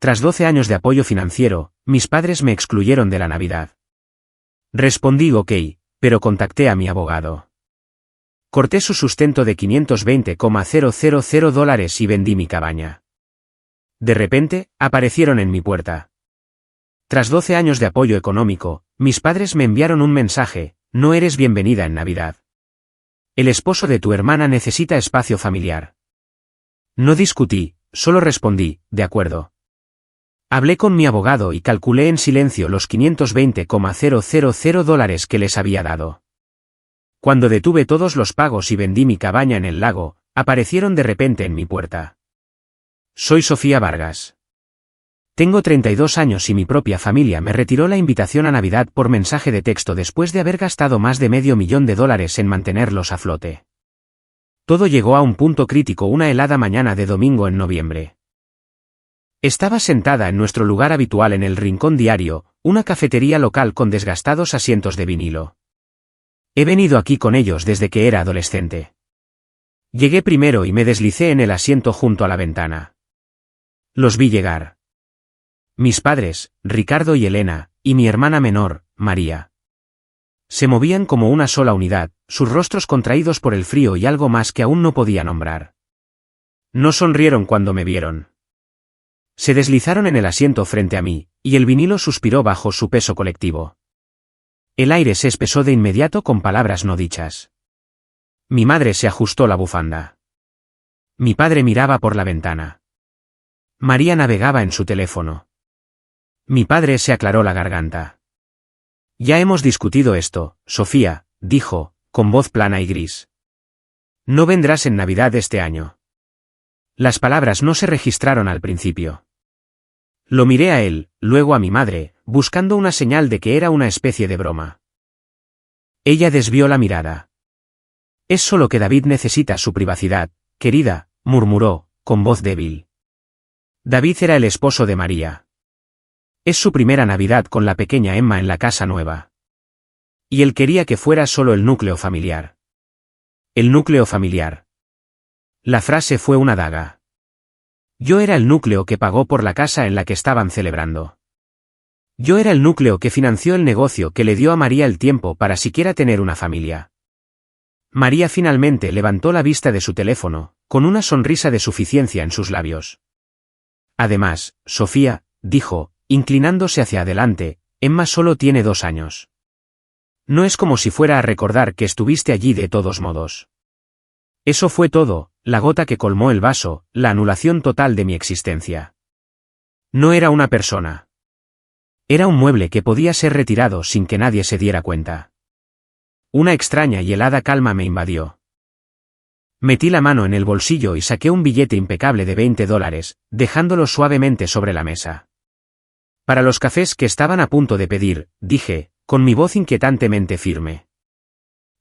Tras 12 años de apoyo financiero, mis padres me excluyeron de la Navidad. Respondí ok, pero contacté a mi abogado. Corté su sustento de $520,000 y vendí mi cabaña. De repente, aparecieron en mi puerta. Tras 12 años de apoyo económico, mis padres me enviaron un mensaje: no eres bienvenida en Navidad. El esposo de tu hermana necesita espacio familiar. No discutí, solo respondí, de acuerdo. Hablé con mi abogado y calculé en silencio los $520,000 que les había dado. Cuando detuve todos los pagos y vendí mi cabaña en el lago, aparecieron de repente en mi puerta. Soy Sofía Vargas. Tengo 32 años y mi propia familia me retiró la invitación a Navidad por mensaje de texto después de haber gastado más de $500,000 en mantenerlos a flote. Todo llegó a un punto crítico una helada mañana de domingo en noviembre. Estaba sentada en nuestro lugar habitual en el Rincón Diario, una cafetería local con desgastados asientos de vinilo. He venido aquí con ellos desde que era adolescente. Llegué primero y me deslicé en el asiento junto a la ventana. Los vi llegar. Mis padres, Ricardo y Elena, y mi hermana menor, María. Se movían como una sola unidad, sus rostros contraídos por el frío y algo más que aún no podía nombrar. No sonrieron cuando me vieron. Se deslizaron en el asiento frente a mí, y el vinilo suspiró bajo su peso colectivo. El aire se espesó de inmediato con palabras no dichas. Mi madre se ajustó la bufanda. Mi padre miraba por la ventana. María navegaba en su teléfono. Mi padre se aclaró la garganta. Ya hemos discutido esto, Sofía, dijo, con voz plana y gris. No vendrás en Navidad este año. Las palabras no se registraron al principio. Lo miré a él, luego a mi madre, buscando una señal de que era una especie de broma. Ella desvió la mirada. Es solo que David necesita su privacidad, querida, murmuró, con voz débil. David era el esposo de María. Es su primera Navidad con la pequeña Emma en la casa nueva. Y él quería que fuera solo el núcleo familiar. El núcleo familiar. La frase fue una daga. Yo era el núcleo que pagó por la casa en la que estaban celebrando. Yo era el núcleo que financió el negocio que le dio a María el tiempo para siquiera tener una familia. María finalmente levantó la vista de su teléfono, con una sonrisa de suficiencia en sus labios. Además, Sofía, dijo, inclinándose hacia adelante, Emma solo tiene 2 años. No es como si fuera a recordar que estuviste allí de todos modos. Eso fue todo, la gota que colmó el vaso, la anulación total de mi existencia. No era una persona. Era un mueble que podía ser retirado sin que nadie se diera cuenta. Una extraña y helada calma me invadió. Metí la mano en el bolsillo y saqué un billete impecable de $20, dejándolo suavemente sobre la mesa. Para los cafés que estaban a punto de pedir, dije, con mi voz inquietantemente firme.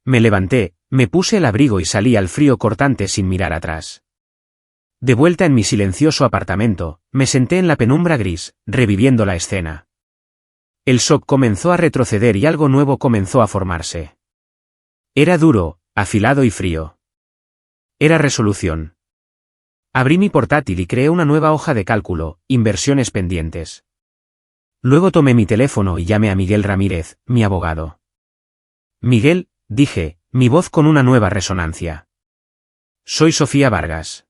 Me levanté, me puse el abrigo y salí al frío cortante sin mirar atrás. De vuelta en mi silencioso apartamento, me senté en la penumbra gris, reviviendo la escena. El shock comenzó a retroceder y algo nuevo comenzó a formarse. Era duro, afilado y frío. Era resolución. Abrí mi portátil y creé una nueva hoja de cálculo, inversiones pendientes. Luego tomé mi teléfono y llamé a Miguel Ramírez, mi abogado. Miguel, dije, mi voz con una nueva resonancia. Soy Sofía Vargas.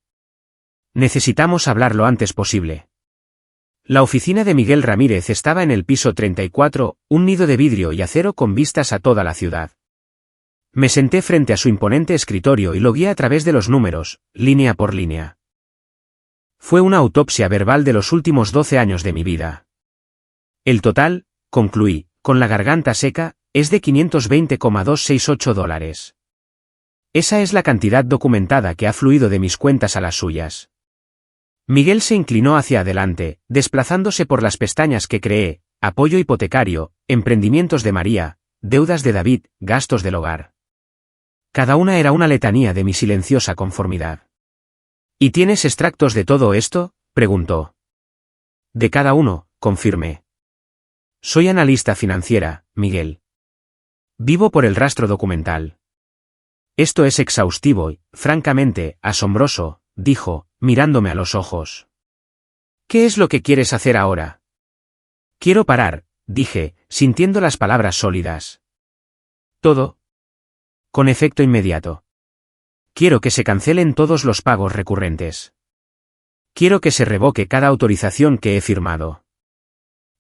Necesitamos hablar lo antes posible. La oficina de Miguel Ramírez estaba en el piso 34, un nido de vidrio y acero con vistas a toda la ciudad. Me senté frente a su imponente escritorio y lo guié a través de los números, línea por línea. Fue una autopsia verbal de los últimos 12 años de mi vida. El total, concluí, con la garganta seca, es de $520,268. Esa es la cantidad documentada que ha fluido de mis cuentas a las suyas. Miguel se inclinó hacia adelante, desplazándose por las pestañas que creé: apoyo hipotecario, emprendimientos de María, deudas de David, gastos del hogar. Cada una era una letanía de mi silenciosa conformidad. ¿Y tienes extractos de todo esto?, preguntó. De cada uno, confirmé. Soy analista financiera, Miguel. Vivo por el rastro documental. Esto es exhaustivo y, francamente, asombroso, dijo, mirándome a los ojos. ¿Qué es lo que quieres hacer ahora? Quiero parar, dije, sintiendo las palabras sólidas. ¿Todo? Con efecto inmediato. Quiero que se cancelen todos los pagos recurrentes. Quiero que se revoque cada autorización que he firmado.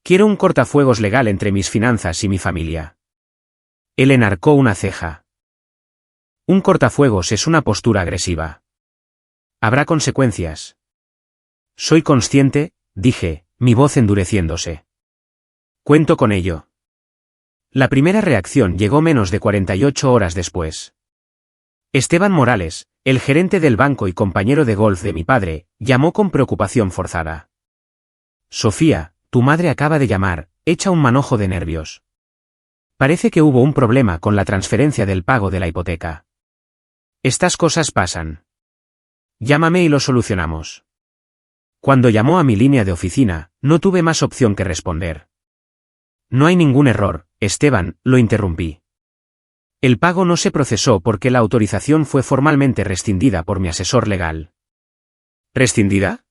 Quiero un cortafuegos legal entre mis finanzas y mi familia. Él enarcó una ceja. Un cortafuegos es una postura agresiva. Habrá consecuencias. Soy consciente, dije, mi voz endureciéndose. Cuento con ello. La primera reacción llegó menos de 48 horas después. Esteban Morales, el gerente del banco y compañero de golf de mi padre, llamó con preocupación forzada. Sofía, tu madre acaba de llamar, hecha un manojo de nervios. Parece que hubo un problema con la transferencia del pago de la hipoteca. Estas cosas pasan. Llámame y lo solucionamos. Cuando llamó a mi línea de oficina, no tuve más opción que responder. No hay ningún error, Esteban, lo interrumpí. El pago no se procesó porque la autorización fue formalmente rescindida por mi asesor legal. ¿Rescindida?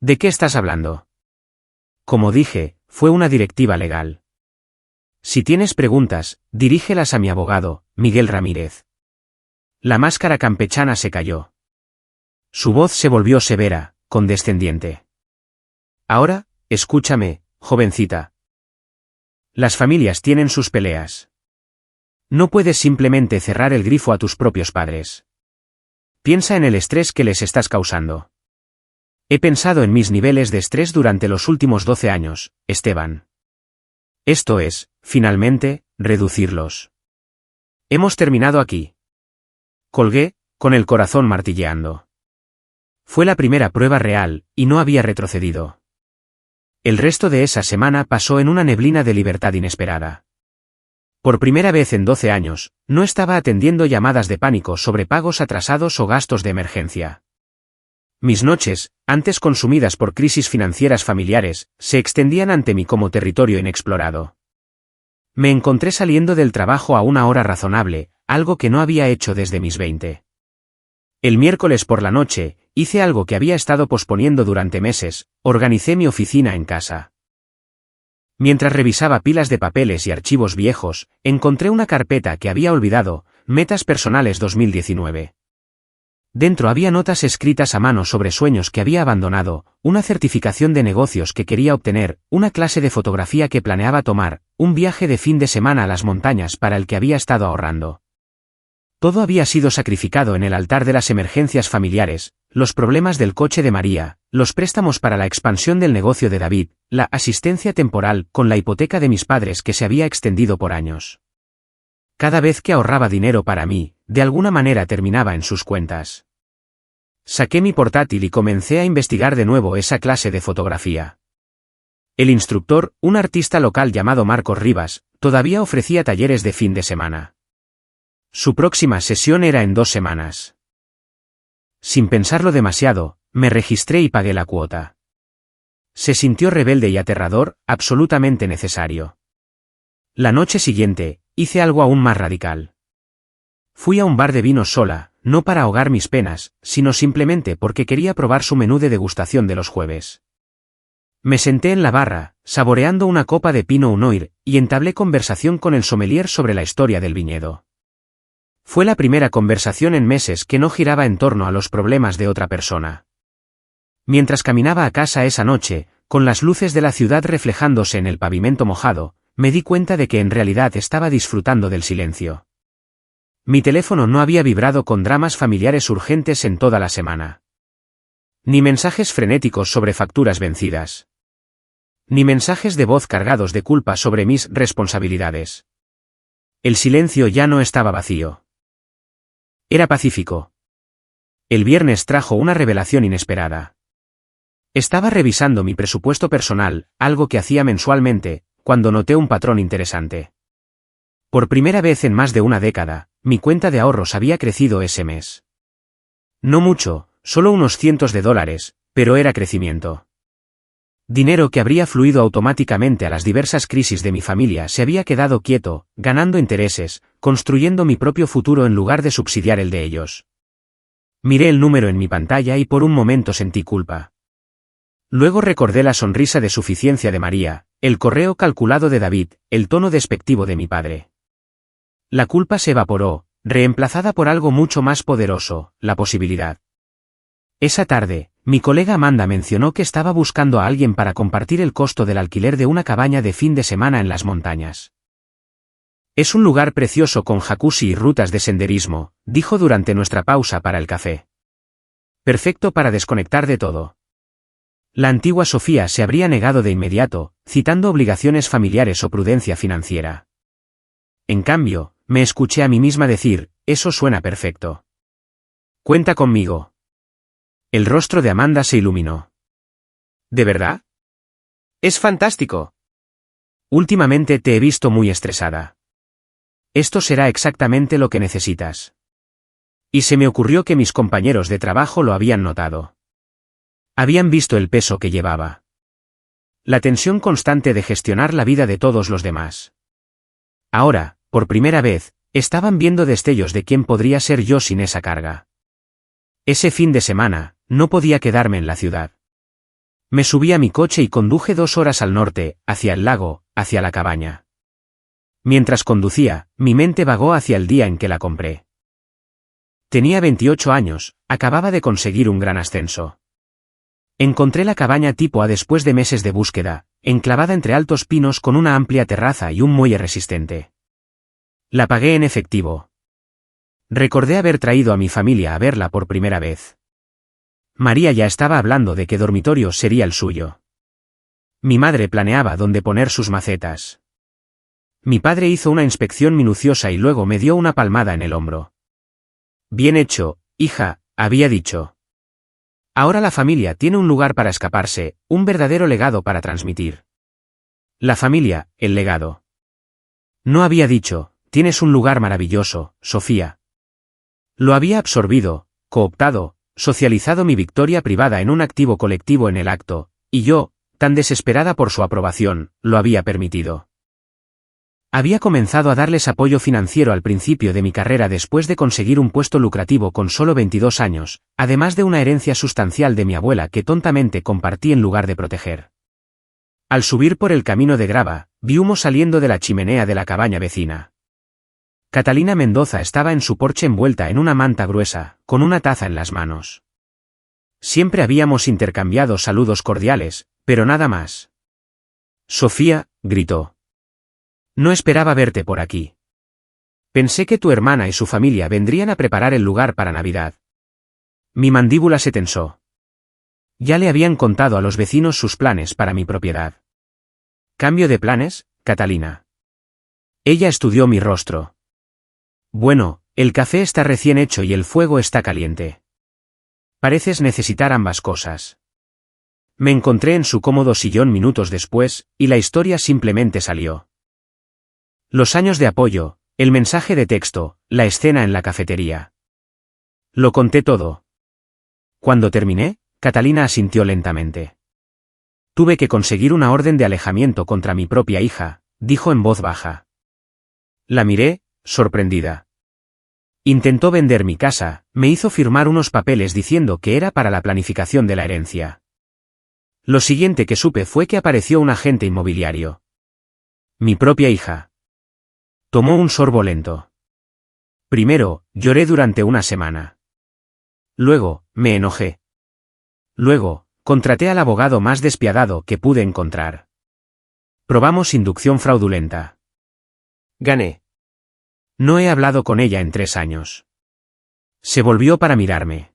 ¿De qué estás hablando? Como dije, fue una directiva legal. Si tienes preguntas, dirígelas a mi abogado, Miguel Ramírez. La máscara campechana se cayó. Su voz se volvió severa, condescendiente. Ahora, escúchame, jovencita. Las familias tienen sus peleas. No puedes simplemente cerrar el grifo a tus propios padres. Piensa en el estrés que les estás causando. He pensado en mis niveles de estrés durante los últimos 12 años, Esteban. Esto es, finalmente, reducirlos. Hemos terminado aquí. Colgué, con el corazón martilleando. Fue la primera prueba real, y no había retrocedido. El resto de esa semana pasó en una neblina de libertad inesperada. Por primera vez en 12 años, no estaba atendiendo llamadas de pánico sobre pagos atrasados o gastos de emergencia. Mis noches, antes consumidas por crisis financieras familiares, se extendían ante mí como territorio inexplorado. Me encontré saliendo del trabajo a una hora razonable, algo que no había hecho desde mis 20. El miércoles por la noche, hice algo que había estado posponiendo durante meses, organicé mi oficina en casa. Mientras revisaba pilas de papeles y archivos viejos, encontré una carpeta que había olvidado, Metas Personales 2019. Dentro había notas escritas a mano sobre sueños que había abandonado, una certificación de negocios que quería obtener, una clase de fotografía que planeaba tomar, un viaje de fin de semana a las montañas para el que había estado ahorrando. Todo había sido sacrificado en el altar de las emergencias familiares, los problemas del coche de María, los préstamos para la expansión del negocio de David, la asistencia temporal con la hipoteca de mis padres que se había extendido por años. Cada vez que ahorraba dinero para mí, de alguna manera terminaba en sus cuentas. Saqué mi portátil y comencé a investigar de nuevo esa clase de fotografía. El instructor, un artista local llamado Marcos Rivas, todavía ofrecía talleres de fin de semana. Su próxima sesión era en 2 semanas. Sin pensarlo demasiado, me registré y pagué la cuota. Se sintió rebelde y aterrador, absolutamente necesario. La noche siguiente, hice algo aún más radical. Fui a un bar de vinos sola, no para ahogar mis penas, sino simplemente porque quería probar su menú de degustación de los jueves. Me senté en la barra, saboreando una copa de Pinot Noir, y entablé conversación con el sommelier sobre la historia del viñedo. Fue la primera conversación en meses que no giraba en torno a los problemas de otra persona. Mientras caminaba a casa esa noche, con las luces de la ciudad reflejándose en el pavimento mojado, me di cuenta de que en realidad estaba disfrutando del silencio. Mi teléfono no había vibrado con dramas familiares urgentes en toda la semana. Ni mensajes frenéticos sobre facturas vencidas. Ni mensajes de voz cargados de culpa sobre mis responsabilidades. El silencio ya no estaba vacío. Era pacífico. El viernes trajo una revelación inesperada. Estaba revisando mi presupuesto personal, algo que hacía mensualmente, cuando noté un patrón interesante. Por primera vez en más de una década, mi cuenta de ahorros había crecido ese mes. No mucho, solo unos cientos de dólares, pero era crecimiento. Dinero que habría fluido automáticamente a las diversas crisis de mi familia se había quedado quieto, ganando intereses, construyendo mi propio futuro en lugar de subsidiar el de ellos. Miré el número en mi pantalla y por un momento sentí culpa. Luego recordé la sonrisa de suficiencia de María, el correo calculado de David, el tono despectivo de mi padre. La culpa se evaporó, reemplazada por algo mucho más poderoso, la posibilidad. Esa tarde, mi colega Amanda mencionó que estaba buscando a alguien para compartir el costo del alquiler de una cabaña de fin de semana en las montañas. Es un lugar precioso con jacuzzi y rutas de senderismo, dijo durante nuestra pausa para el café. Perfecto para desconectar de todo. La antigua Sofía se habría negado de inmediato, citando obligaciones familiares o prudencia financiera. En cambio, me escuché a mí misma decir, eso suena perfecto. Cuenta conmigo. El rostro de Amanda se iluminó. ¿De verdad? Es fantástico. Últimamente te he visto muy estresada. Esto será exactamente lo que necesitas. Y se me ocurrió que mis compañeros de trabajo lo habían notado. Habían visto el peso que llevaba. La tensión constante de gestionar la vida de todos los demás. Ahora, por primera vez, estaban viendo destellos de quién podría ser yo sin esa carga. Ese fin de semana, no podía quedarme en la ciudad. Me subí a mi coche y conduje 2 horas al norte, hacia el lago, hacia la cabaña. Mientras conducía, mi mente vagó hacia el día en que la compré. Tenía 28 años, acababa de conseguir un gran ascenso. Encontré la cabaña tipo A después de meses de búsqueda, enclavada entre altos pinos con una amplia terraza y un muelle resistente. La pagué en efectivo. Recordé haber traído a mi familia a verla por primera vez. María ya estaba hablando de qué dormitorio sería el suyo. Mi madre planeaba dónde poner sus macetas. Mi padre hizo una inspección minuciosa y luego me dio una palmada en el hombro. Bien hecho, hija, había dicho. Ahora la familia tiene un lugar para escaparse, un verdadero legado para transmitir. La familia, el legado. No había dicho, tienes un lugar maravilloso, Sofía. Lo había absorbido, cooptado, socializado mi victoria privada en un activo colectivo en el acto, y yo, tan desesperada por su aprobación, lo había permitido. Había comenzado a darles apoyo financiero al principio de mi carrera después de conseguir un puesto lucrativo con solo 22 años, además de una herencia sustancial de mi abuela que tontamente compartí en lugar de proteger. Al subir por el camino de grava, vi humo saliendo de la chimenea de la cabaña vecina. Catalina Mendoza estaba en su porche envuelta en una manta gruesa, con una taza en las manos. Siempre habíamos intercambiado saludos cordiales, pero nada más. Sofía, gritó. No esperaba verte por aquí. Pensé que tu hermana y su familia vendrían a preparar el lugar para Navidad. Mi mandíbula se tensó. Ya le habían contado a los vecinos sus planes para mi propiedad. ¿Cambio de planes, Catalina? Ella estudió mi rostro. Bueno, el café está recién hecho y el fuego está caliente. Pareces necesitar ambas cosas. Me encontré en su cómodo sillón minutos después, y la historia simplemente salió. Los años de apoyo, el mensaje de texto, la escena en la cafetería. Lo conté todo. Cuando terminé, Catalina asintió lentamente. Tuve que conseguir una orden de alejamiento contra mi propia hija, dijo en voz baja. La miré, sorprendida. Intentó vender mi casa, me hizo firmar unos papeles diciendo que era para la planificación de la herencia. Lo siguiente que supe fue que apareció un agente inmobiliario. Mi propia hija. Tomó un sorbo lento. Primero, lloré durante una semana. Luego, me enojé. Luego, contraté al abogado más despiadado que pude encontrar. Probamos inducción fraudulenta. Gané. No he hablado con ella en 3 años. Se volvió para mirarme.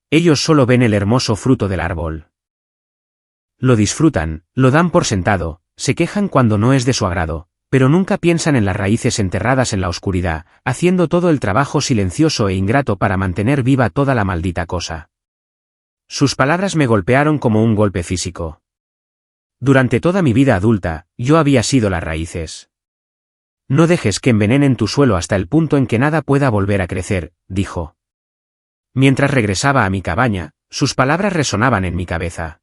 Ellos solo ven el hermoso fruto del árbol. Lo disfrutan, lo dan por sentado, se quejan cuando no es de su agrado, pero nunca piensan en las raíces enterradas en la oscuridad, haciendo todo el trabajo silencioso e ingrato para mantener viva toda la maldita cosa. Sus palabras me golpearon como un golpe físico. Durante toda mi vida adulta, yo había sido las raíces. No dejes que envenenen tu suelo hasta el punto en que nada pueda volver a crecer, dijo. Mientras regresaba a mi cabaña, sus palabras resonaban en mi cabeza.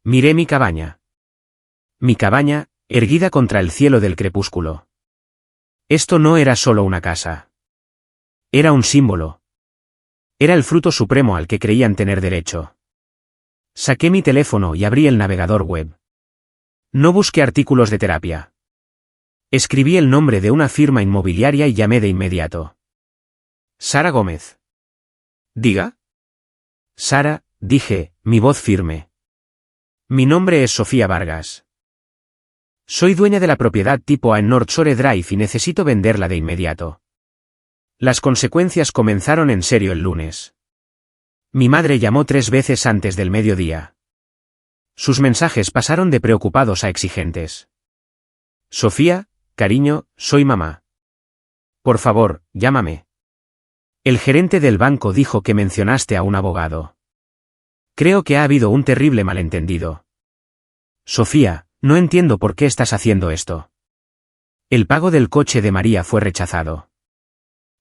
Miré mi cabaña. Mi cabaña, erguida contra el cielo del crepúsculo. Esto no era solo una casa. Era un símbolo. Era el fruto supremo al que creían tener derecho. Saqué mi teléfono y abrí el navegador web. No busqué artículos de terapia. Escribí el nombre de una firma inmobiliaria y llamé de inmediato. Sara Gómez. Diga. Sara, dije, mi voz firme. Mi nombre es Sofía Vargas. Soy dueña de la propiedad tipo A en North Shore Drive y necesito venderla de inmediato. Las consecuencias comenzaron en serio el lunes. Mi madre llamó 3 veces antes del mediodía. Sus mensajes pasaron de preocupados a exigentes. Sofía, cariño, soy mamá. Por favor, llámame. El gerente del banco dijo que mencionaste a un abogado. Creo que ha habido un terrible malentendido. Sofía, no entiendo por qué estás haciendo esto. El pago del coche de María fue rechazado.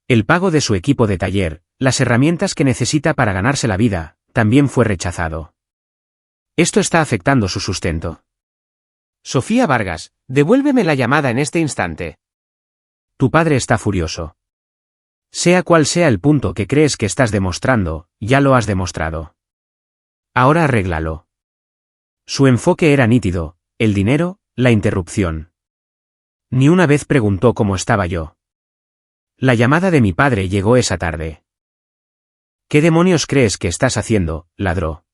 El pago de su equipo de taller, las herramientas que necesita para ganarse la vida, también fue rechazado. Esto está afectando su sustento. Sofía Vargas, devuélveme la llamada en este instante. Tu padre está furioso. Sea cual sea el punto que crees que estás demostrando, ya lo has demostrado. Ahora arréglalo. Su enfoque era nítido, el dinero, la interrupción. Ni una vez preguntó cómo estaba yo. La llamada de mi padre llegó esa tarde. ¿Qué demonios crees que estás haciendo, ladró?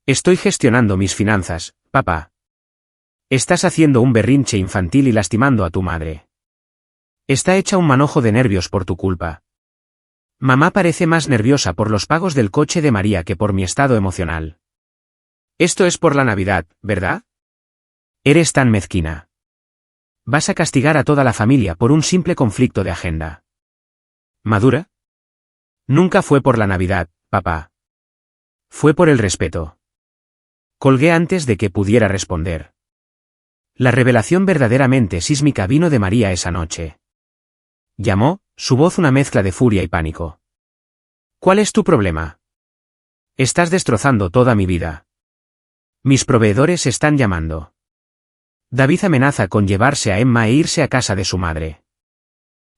Estoy gestionando mis finanzas, papá. Estás haciendo un berrinche infantil y lastimando a tu madre. Está hecha un manojo de nervios por tu culpa. Mamá parece más nerviosa por los pagos del coche de María que por mi estado emocional. Esto es por la Navidad, ¿verdad? Eres tan mezquina. Vas a castigar a toda la familia por un simple conflicto de agenda. ¿Madura? Nunca fue por la Navidad, papá. Fue por el respeto. Colgué antes de que pudiera responder. La revelación verdaderamente sísmica vino de María esa noche. Llamó, su voz una mezcla de furia y pánico. ¿Cuál es tu problema? Estás destrozando toda mi vida. Mis proveedores están llamando. David amenaza con llevarse a Emma e irse a casa de su madre.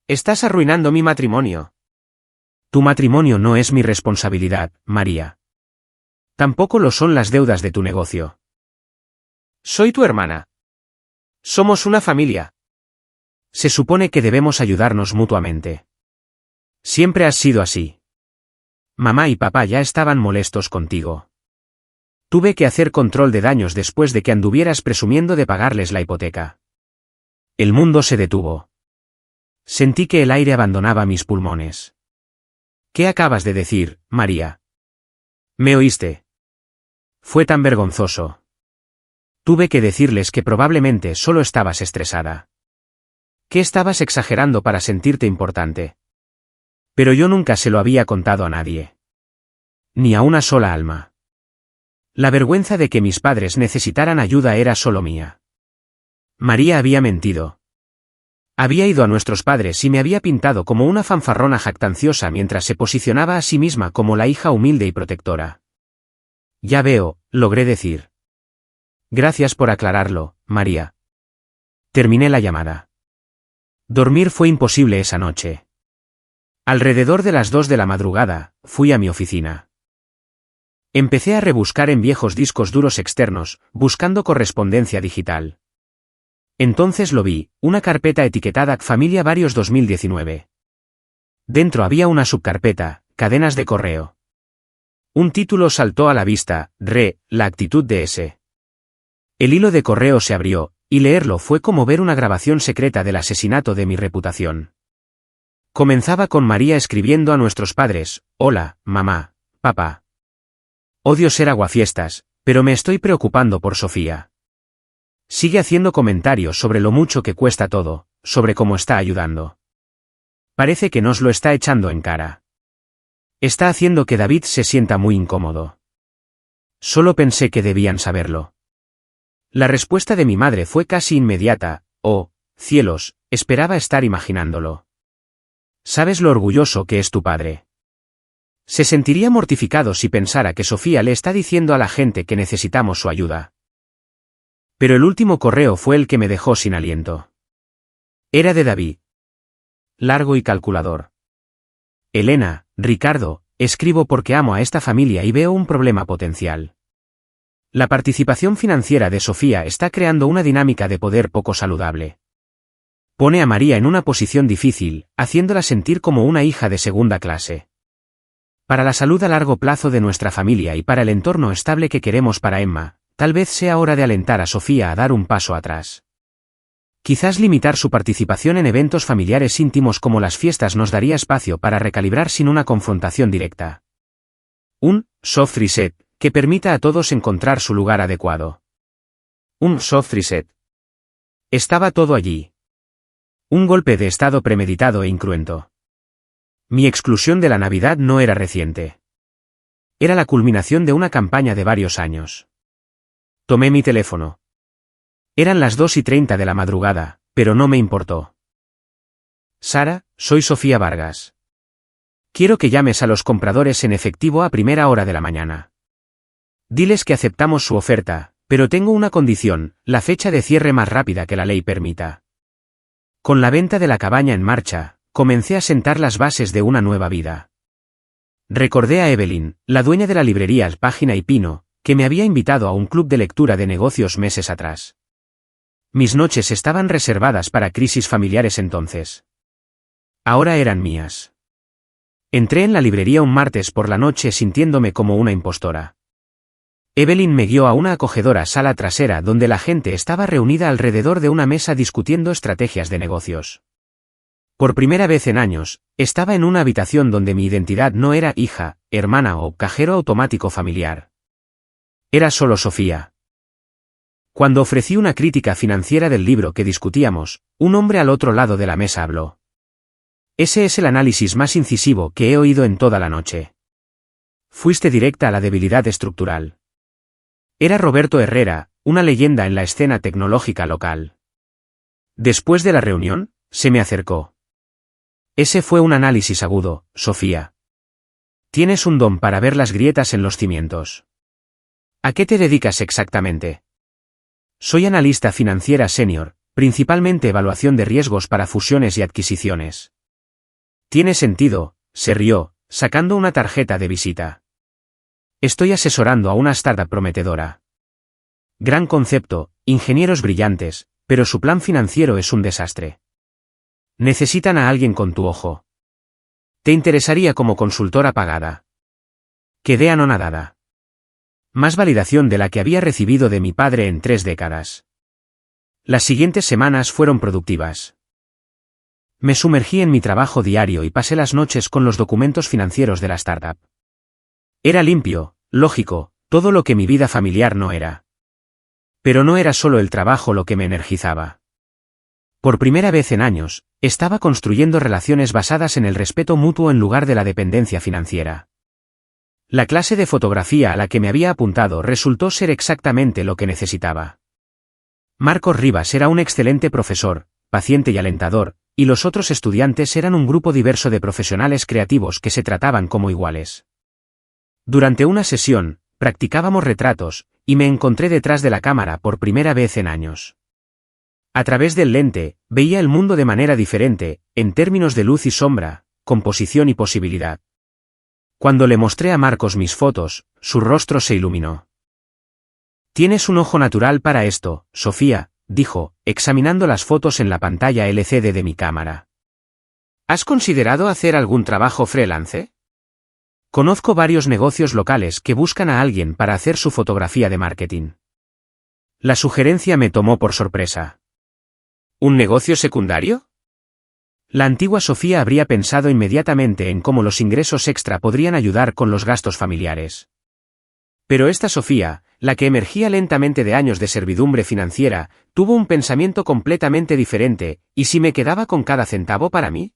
Estás arruinando mi matrimonio. Tu matrimonio no es mi responsabilidad, María. Tampoco lo son las deudas de tu negocio. Soy tu hermana. Somos una familia. Se supone que debemos ayudarnos mutuamente. Siempre has sido así. Mamá y papá ya estaban molestos contigo. Tuve que hacer control de daños después de que anduvieras presumiendo de pagarles la hipoteca. El mundo se detuvo. Sentí que el aire abandonaba mis pulmones. ¿Qué acabas de decir, María? ¿Me oíste? Fue tan vergonzoso. Tuve que decirles que probablemente solo estabas estresada. Que estabas exagerando para sentirte importante. Pero yo nunca se lo había contado a nadie. Ni a una sola alma. La vergüenza de que mis padres necesitaran ayuda era solo mía. María había mentido. Había ido a nuestros padres y me había pintado como una fanfarrona jactanciosa mientras se posicionaba a sí misma como la hija humilde y protectora. Ya veo, logré decir. Gracias por aclararlo, María. Terminé la llamada. Dormir fue imposible esa noche. Alrededor de las 2 de la madrugada, fui a mi oficina. Empecé a rebuscar en viejos discos duros externos, buscando correspondencia digital. Entonces lo vi, una carpeta etiquetada Familia Varios 2019. Dentro había una subcarpeta, cadenas de correo. Un título saltó a la vista, la actitud de ese. El hilo de correo se abrió, y leerlo fue como ver una grabación secreta del asesinato de mi reputación. Comenzaba con María escribiendo a nuestros padres: hola, mamá, papá. Odio ser aguafiestas, pero me estoy preocupando por Sofía. Sigue haciendo comentarios sobre lo mucho que cuesta todo, sobre cómo está ayudando. Parece que nos lo está echando en cara. Está haciendo que David se sienta muy incómodo. Solo pensé que debían saberlo. La respuesta de mi madre fue casi inmediata: oh, cielos, esperaba estar imaginándolo. ¿Sabes lo orgulloso que es tu padre? Se sentiría mortificado si pensara que Sofía le está diciendo a la gente que necesitamos su ayuda. Pero el último correo fue el que me dejó sin aliento. Era de David. Largo y calculador. Elena, Ricardo, escribo porque amo a esta familia y veo un problema potencial. La participación financiera de Sofía está creando una dinámica de poder poco saludable. Pone a María en una posición difícil, haciéndola sentir como una hija de segunda clase. Para la salud a largo plazo de nuestra familia y para el entorno estable que queremos para Emma, tal vez sea hora de alentar a Sofía a dar un paso atrás. Quizás limitar su participación en eventos familiares íntimos como las fiestas nos daría espacio para recalibrar sin una confrontación directa. Un soft reset que permita a todos encontrar su lugar adecuado. Un soft reset. Estaba todo allí. Un golpe de estado premeditado e incruento. Mi exclusión de la Navidad no era reciente. Era la culminación de una campaña de varios años. Tomé mi teléfono. Eran las 2:30 de la madrugada, pero no me importó. Sara, soy Sofía Vargas. Quiero que llames a los compradores en efectivo a primera hora de la mañana. Diles que aceptamos su oferta, pero tengo una condición, la fecha de cierre más rápida que la ley permita. Con la venta de la cabaña en marcha, comencé a sentar las bases de una nueva vida. Recordé a Evelyn, la dueña de la librería Página y Pino, que me había invitado a un club de lectura de negocios meses atrás. Mis noches estaban reservadas para crisis familiares entonces. Ahora eran mías. Entré en la librería un martes por la noche sintiéndome como una impostora. Evelyn me guió a una acogedora sala trasera donde la gente estaba reunida alrededor de una mesa discutiendo estrategias de negocios. Por primera vez en años, estaba en una habitación donde mi identidad no era hija, hermana o cajero automático familiar. Era solo Sofía. Cuando ofrecí una crítica financiera del libro que discutíamos, un hombre al otro lado de la mesa habló. Ese es el análisis más incisivo que he oído en toda la noche. Fuiste directa a la debilidad estructural. Era Roberto Herrera, una leyenda en la escena tecnológica local. Después de la reunión, se me acercó. Ese fue un análisis agudo, Sofía. Tienes un don para ver las grietas en los cimientos. ¿A qué te dedicas exactamente? Soy analista financiera senior, principalmente evaluación de riesgos para fusiones y adquisiciones. Tiene sentido, se rió, sacando una tarjeta de visita. Estoy asesorando a una startup prometedora. Gran concepto, ingenieros brillantes, pero su plan financiero es un desastre. Necesitan a alguien con tu ojo. ¿Te interesaría como consultora pagada? Quedé anonadada. Más validación de la que había recibido de mi padre en 3 décadas. Las siguientes semanas fueron productivas. Me sumergí en mi trabajo diario y pasé las noches con los documentos financieros de la startup. Era limpio, lógico, todo lo que mi vida familiar no era. Pero no era solo el trabajo lo que me energizaba. Por primera vez en años, estaba construyendo relaciones basadas en el respeto mutuo en lugar de la dependencia financiera. La clase de fotografía a la que me había apuntado resultó ser exactamente lo que necesitaba. Marcos Rivas era un excelente profesor, paciente y alentador, y los otros estudiantes eran un grupo diverso de profesionales creativos que se trataban como iguales. Durante una sesión, practicábamos retratos, y me encontré detrás de la cámara por primera vez en años. A través del lente, veía el mundo de manera diferente, en términos de luz y sombra, composición y posibilidad. Cuando le mostré a Marcos mis fotos, su rostro se iluminó. Tienes un ojo natural para esto, Sofía, dijo, examinando las fotos en la pantalla LCD de mi cámara. ¿Has considerado hacer algún trabajo freelance? Conozco varios negocios locales que buscan a alguien para hacer su fotografía de marketing. La sugerencia me tomó por sorpresa. ¿Un negocio secundario? La antigua Sofía habría pensado inmediatamente en cómo los ingresos extra podrían ayudar con los gastos familiares. Pero esta Sofía, la que emergía lentamente de años de servidumbre financiera, tuvo un pensamiento completamente diferente, ¿y si me quedaba con cada centavo para mí?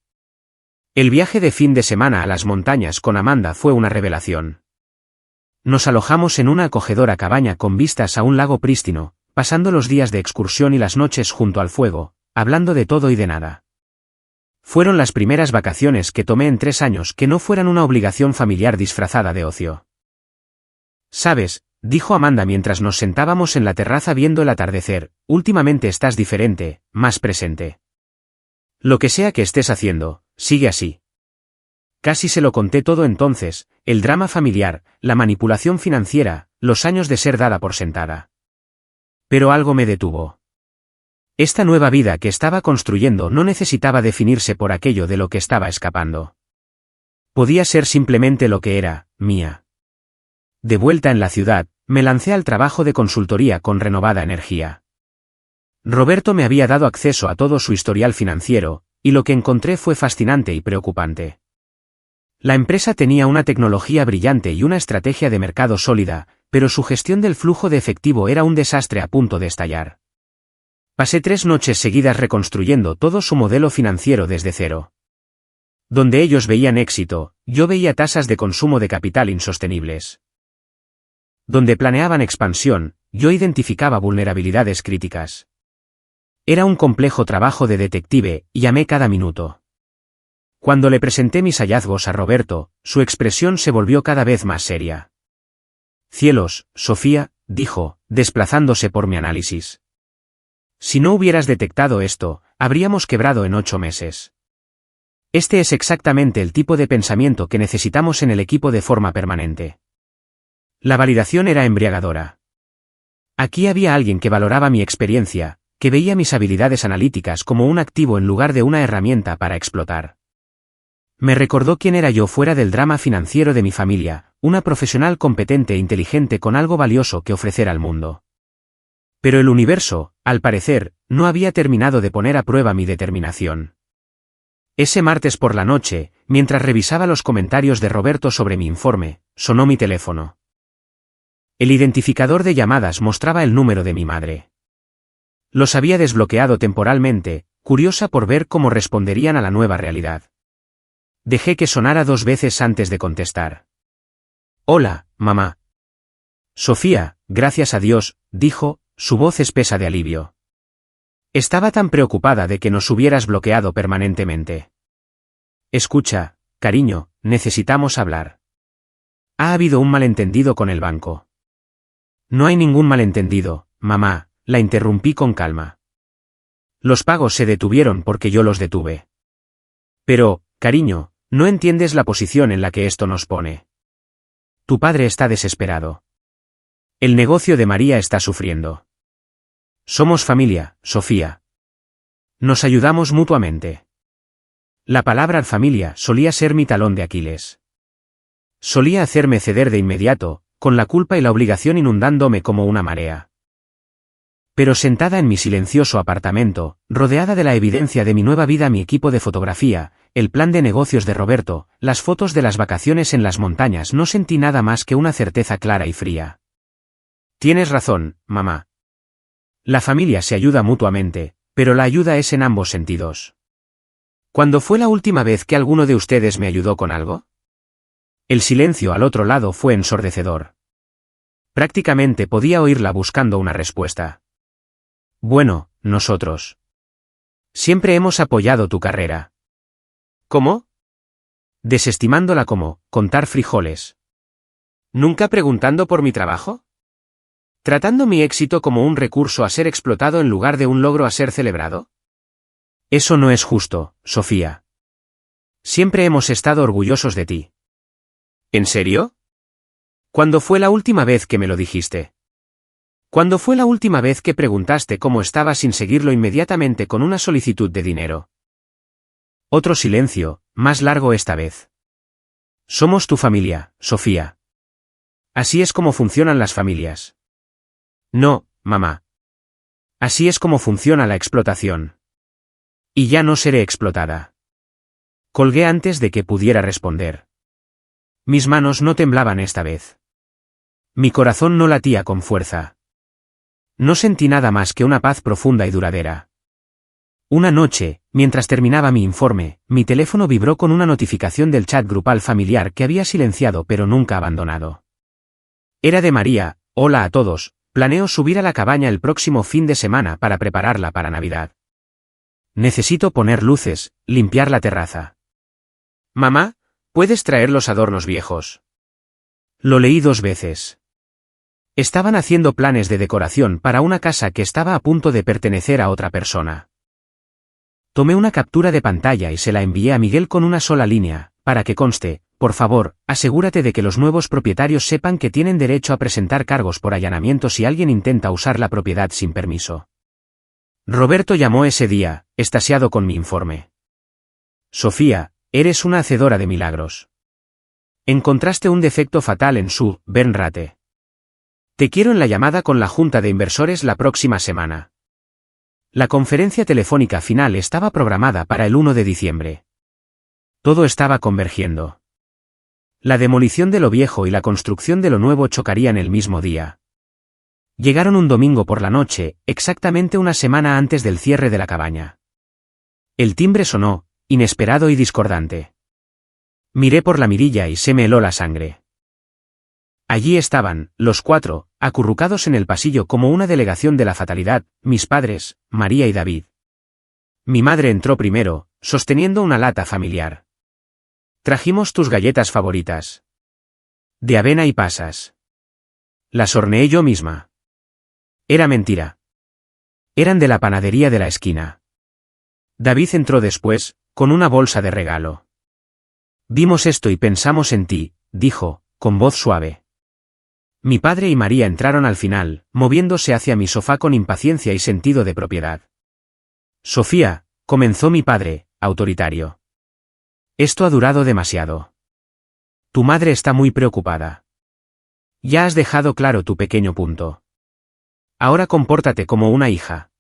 El viaje de fin de semana a las montañas con Amanda fue una revelación. Nos alojamos en una acogedora cabaña con vistas a un lago prístino, pasando los días de excursión y las noches junto al fuego, hablando de todo y de nada. Fueron las primeras vacaciones que tomé en 3 años que no fueran una obligación familiar disfrazada de ocio. ¿Sabes?, dijo Amanda mientras nos sentábamos en la terraza viendo el atardecer, últimamente estás diferente, más presente. Lo que sea que estés haciendo, sigue así. casi se lo conté todo entonces, el drama familiar, la manipulación financiera, los años de ser dada por sentada. Pero algo me detuvo. Esta nueva vida que estaba construyendo no necesitaba definirse por aquello de lo que estaba escapando. Podía ser simplemente lo que era, mía. De vuelta en la ciudad, me lancé al trabajo de consultoría con renovada energía. Roberto me había dado acceso a todo su historial financiero, y lo que encontré fue fascinante y preocupante. La empresa tenía una tecnología brillante y una estrategia de mercado sólida, pero su gestión del flujo de efectivo era un desastre a punto de estallar. Pasé 3 noches seguidas reconstruyendo todo su modelo financiero desde cero. Donde ellos veían éxito, yo veía tasas de consumo de capital insostenibles. Donde planeaban expansión, yo identificaba vulnerabilidades críticas. Era un complejo trabajo de detective, y amé cada minuto. Cuando le presenté mis hallazgos a Roberto, su expresión se volvió cada vez más seria. «Cielos, Sofía», dijo, desplazándose por mi análisis. «Si no hubieras detectado esto, habríamos quebrado en 8 meses. Este es exactamente el tipo de pensamiento que necesitamos en el equipo de forma permanente». La validación era embriagadora. Aquí había alguien que valoraba mi experiencia, que veía mis habilidades analíticas como un activo en lugar de una herramienta para explotar. Me recordó quién era yo fuera del drama financiero de mi familia, una profesional competente e inteligente con algo valioso que ofrecer al mundo. Pero el universo, al parecer, no había terminado de poner a prueba mi determinación. Ese martes por la noche, mientras revisaba los comentarios de Roberto sobre mi informe, sonó mi teléfono. El identificador de llamadas mostraba el número de mi madre. Los había desbloqueado temporalmente, curiosa por ver cómo responderían a la nueva realidad. Dejé que sonara 2 veces antes de contestar. «Hola, mamá». «Sofía, gracias a Dios», dijo, su voz espesa de alivio. «Estaba tan preocupada de que nos hubieras bloqueado permanentemente». «Escucha, cariño, necesitamos hablar. Ha habido un malentendido con el banco». «No hay ningún malentendido, mamá», la interrumpí con calma. «Los pagos se detuvieron porque yo los detuve». «Pero, cariño, no entiendes la posición en la que esto nos pone. Tu padre está desesperado. El negocio de María está sufriendo. Somos familia, Sofía. Nos ayudamos mutuamente». La palabra familia solía ser mi talón de Aquiles. Solía hacerme ceder de inmediato, con la culpa y la obligación inundándome como una marea. Pero sentada en mi silencioso apartamento, rodeada de la evidencia de mi nueva vida, mi equipo de fotografía, el plan de negocios de Roberto, las fotos de las vacaciones en las montañas, no sentí nada más que una certeza clara y fría. «Tienes razón, mamá. La familia se ayuda mutuamente, pero la ayuda es en ambos sentidos». «¿Cuándo fue la última vez que alguno de ustedes me ayudó con algo?» El silencio al otro lado fue ensordecedor. Prácticamente podía oírla buscando una respuesta. «Bueno, nosotros. Siempre hemos apoyado tu carrera». «¿Cómo?» «Desestimándola como, contar frijoles». «¿Nunca preguntando por mi trabajo?» ¿Tratando mi éxito como un recurso a ser explotado en lugar de un logro a ser celebrado?» «Eso no es justo, Sofía. Siempre hemos estado orgullosos de ti». «¿En serio? ¿Cuándo fue la última vez que me lo dijiste? ¿Cuándo fue la última vez que preguntaste cómo estaba sin seguirlo inmediatamente con una solicitud de dinero?» Otro silencio, más largo esta vez. «Somos tu familia, Sofía. Así es como funcionan las familias». «No, mamá. Así es como funciona la explotación. Y ya no seré explotada». Colgué antes de que pudiera responder. Mis manos no temblaban esta vez. Mi corazón no latía con fuerza. No sentí nada más que una paz profunda y duradera. Una noche, mientras terminaba mi informe, mi teléfono vibró con una notificación del chat grupal familiar que había silenciado pero nunca abandonado. Era de María. «Hola a todos, planeo subir a la cabaña el próximo fin de semana para prepararla para Navidad. Necesito poner luces, limpiar la terraza. Mamá, ¿puedes traer los adornos viejos?» Lo leí 2 veces. Estaban haciendo planes de decoración para una casa que estaba a punto de pertenecer a otra persona. Tomé una captura de pantalla y se la envié a Miguel con una sola línea: para que conste, por favor, asegúrate de que los nuevos propietarios sepan que tienen derecho a presentar cargos por allanamiento si alguien intenta usar la propiedad sin permiso. Roberto llamó ese día, extasiado con mi informe. Sofía, eres una hacedora de milagros. Encontraste un defecto fatal en su Bernrate. Te quiero en la llamada con la Junta de Inversores la próxima semana. La conferencia telefónica final estaba programada para el 1 de diciembre. Todo estaba convergiendo. La demolición de lo viejo y la construcción de lo nuevo chocarían el mismo día. Llegaron un domingo por la noche, exactamente una semana antes del cierre de la cabaña. El timbre sonó, inesperado y discordante. Miré por la mirilla y se me heló la sangre. Allí estaban, los cuatro, acurrucados en el pasillo como una delegación de la fatalidad, mis padres, María y David. Mi madre entró primero, sosteniendo una lata familiar. Trajimos tus galletas favoritas. De avena y pasas. Las horneé yo misma. Era mentira. Eran de la panadería de la esquina. David entró después, con una bolsa de regalo. Vimos esto y pensamos en ti, dijo, con voz suave. Mi padre y María entraron al final, moviéndose hacia mi sofá con impaciencia y sentido de propiedad. Sofía, comenzó mi padre, autoritario. Esto ha durado demasiado. Tu madre está muy preocupada. Ya has dejado claro tu pequeño punto. Ahora compórtate como una hija.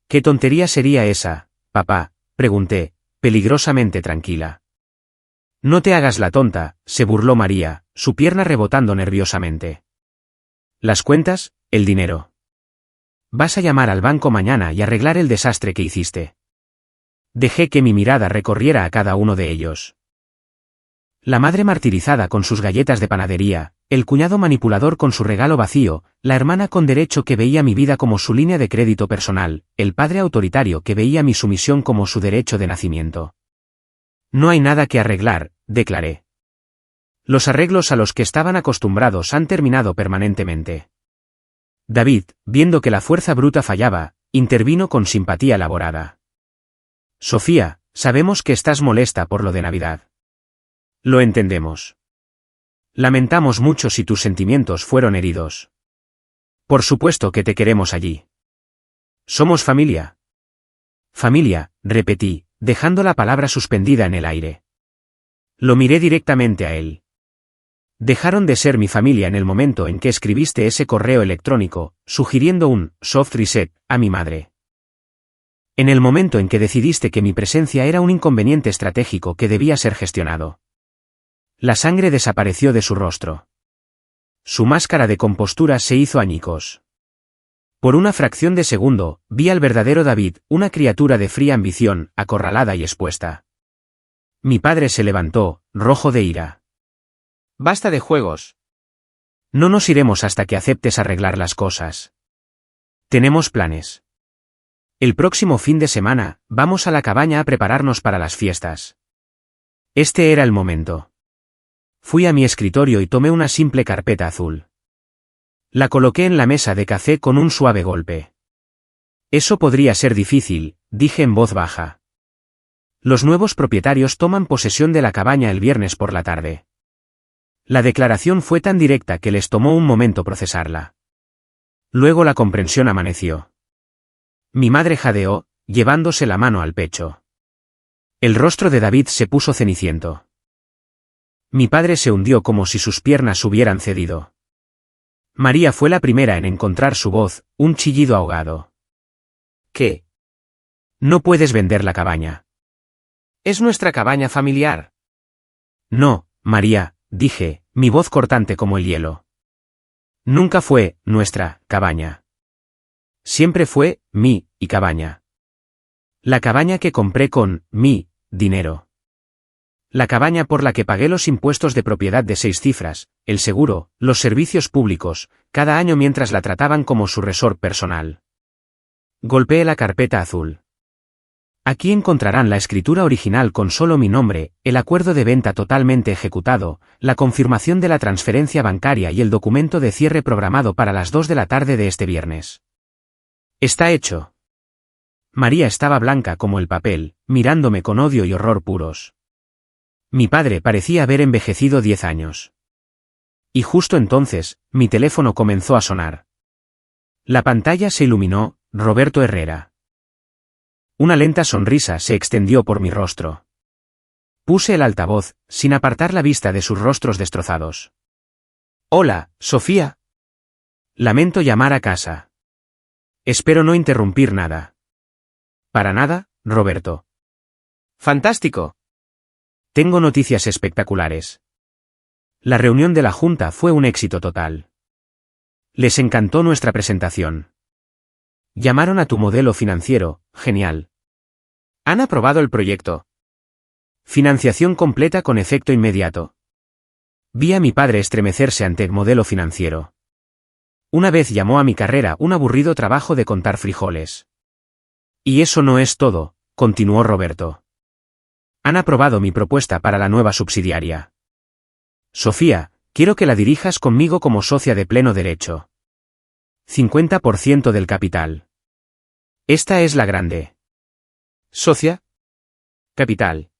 ¿Qué tontería sería esa, papá?, pregunté, peligrosamente tranquila. No te hagas la tonta, se burló María, su pierna rebotando nerviosamente. Las cuentas, el dinero. Vas a llamar al banco mañana y arreglar el desastre que hiciste. Dejé que mi mirada recorriera a cada uno de ellos. La madre martirizada con sus galletas de panadería, el cuñado manipulador con su regalo vacío, la hermana con derecho que veía mi vida como su línea de crédito personal, el padre autoritario que veía mi sumisión como su derecho de nacimiento. No hay nada que arreglar, declaré. Los arreglos a los que estaban acostumbrados han terminado permanentemente. David, viendo que la fuerza bruta fallaba, intervino con simpatía elaborada. Sofía, sabemos que estás molesta por lo de Navidad. Lo entendemos. Lamentamos mucho si tus sentimientos fueron heridos. Por supuesto que te queremos allí. Somos familia. Familia, repetí, dejando la palabra suspendida en el aire. Lo miré directamente a él. Dejaron de ser mi familia en el momento en que escribiste ese correo electrónico, sugiriendo un soft reset a mi madre. En el momento en que decidiste que mi presencia era un inconveniente estratégico que debía ser gestionado. La sangre desapareció de su rostro. Su máscara de compostura se hizo añicos. Por una fracción de segundo, vi al verdadero David, una criatura de fría ambición, acorralada y expuesta. Mi padre se levantó, rojo de ira. Basta de juegos. No nos iremos hasta que aceptes arreglar las cosas. Tenemos planes. El próximo fin de semana, vamos a la cabaña a prepararnos para las fiestas. Este era el momento. Fui a mi escritorio y tomé una simple carpeta azul. La coloqué en la mesa de café con un suave golpe. Eso podría ser difícil, dije en voz baja. Los nuevos propietarios toman posesión de la cabaña el viernes por la tarde. La declaración fue tan directa que les tomó un momento procesarla. Luego la comprensión amaneció. Mi madre jadeó, llevándose la mano al pecho. El rostro de David se puso ceniciento. Mi padre se hundió como si sus piernas hubieran cedido. María fue la primera en encontrar su voz, un chillido ahogado. ¿Qué? No puedes vender la cabaña. Es nuestra cabaña familiar. No, María, dije, mi voz cortante como el hielo. Nunca fue nuestra cabaña. Siempre fue mi cabaña. La cabaña que compré con mi dinero. La cabaña por la que pagué los impuestos de propiedad de 6 cifras, el seguro, los servicios públicos, cada año mientras la trataban como su resort personal. Golpeé la carpeta azul. Aquí encontrarán la escritura original con solo mi nombre, el acuerdo de venta totalmente ejecutado, la confirmación de la transferencia bancaria y el documento de cierre programado para las 2 de la tarde de este viernes. Está hecho. María estaba blanca como el papel, mirándome con odio y horror puros. Mi padre parecía haber envejecido 10 años. Y justo entonces, mi teléfono comenzó a sonar. La pantalla se iluminó, Roberto Herrera. Una lenta sonrisa se extendió por mi rostro. Puse el altavoz, sin apartar la vista de sus rostros destrozados. Hola, Sofía. Lamento llamar a casa. Espero no interrumpir nada. Para nada, Roberto. Fantástico. Tengo noticias espectaculares. La reunión de la Junta fue un éxito total. Les encantó nuestra presentación. Llamaron a tu modelo financiero, genial. Han aprobado el proyecto. Financiación completa con efecto inmediato. Vi a mi padre estremecerse ante el modelo financiero. Una vez llamó a mi carrera un aburrido trabajo de contar frijoles. Y eso no es todo, continuó Roberto. Han aprobado mi propuesta para la nueva subsidiaria. Sofía, quiero que la dirijas conmigo como socia de pleno derecho. 50% del capital. Esta es la grande. ¿Socia? Capital.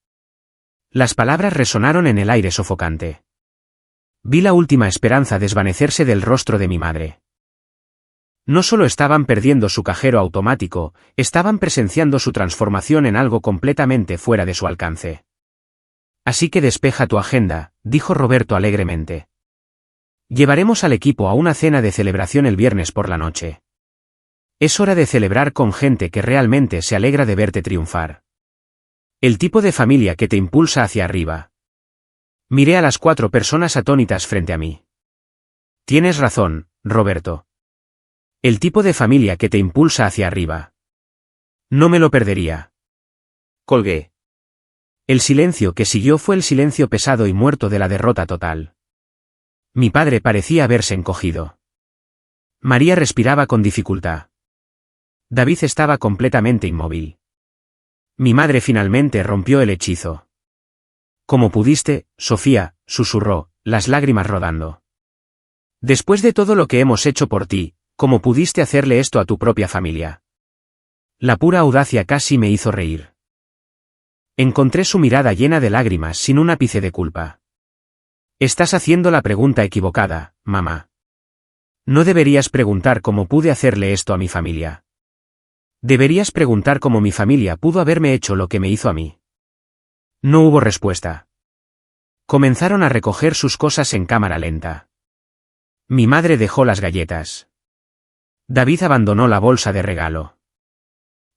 Las palabras resonaron en el aire sofocante. Vi la última esperanza desvanecerse del rostro de mi madre. No solo estaban perdiendo su cajero automático, estaban presenciando su transformación en algo completamente fuera de su alcance. Así que despeja tu agenda, dijo Roberto alegremente. Llevaremos al equipo a una cena de celebración el viernes por la noche. Es hora de celebrar con gente que realmente se alegra de verte triunfar. El tipo de familia que te impulsa hacia arriba. Miré a las 4 personas atónitas frente a mí. Tienes razón, Roberto. El tipo de familia que te impulsa hacia arriba. No me lo perdería. Colgué. El silencio que siguió fue el silencio pesado y muerto de la derrota total. Mi padre parecía haberse encogido. María respiraba con dificultad. David estaba completamente inmóvil. Mi madre finalmente rompió el hechizo. «¿Cómo pudiste, Sofía?», susurró, las lágrimas rodando. «Después de todo lo que hemos hecho por ti, ¿cómo pudiste hacerle esto a tu propia familia?». La pura audacia casi me hizo reír. Encontré su mirada llena de lágrimas sin un ápice de culpa. «Estás haciendo la pregunta equivocada, mamá. No deberías preguntar cómo pude hacerle esto a mi familia. Deberías preguntar cómo mi familia pudo haberme hecho lo que me hizo a mí». No hubo respuesta. Comenzaron a recoger sus cosas en cámara lenta. Mi madre dejó las galletas. David abandonó la bolsa de regalo.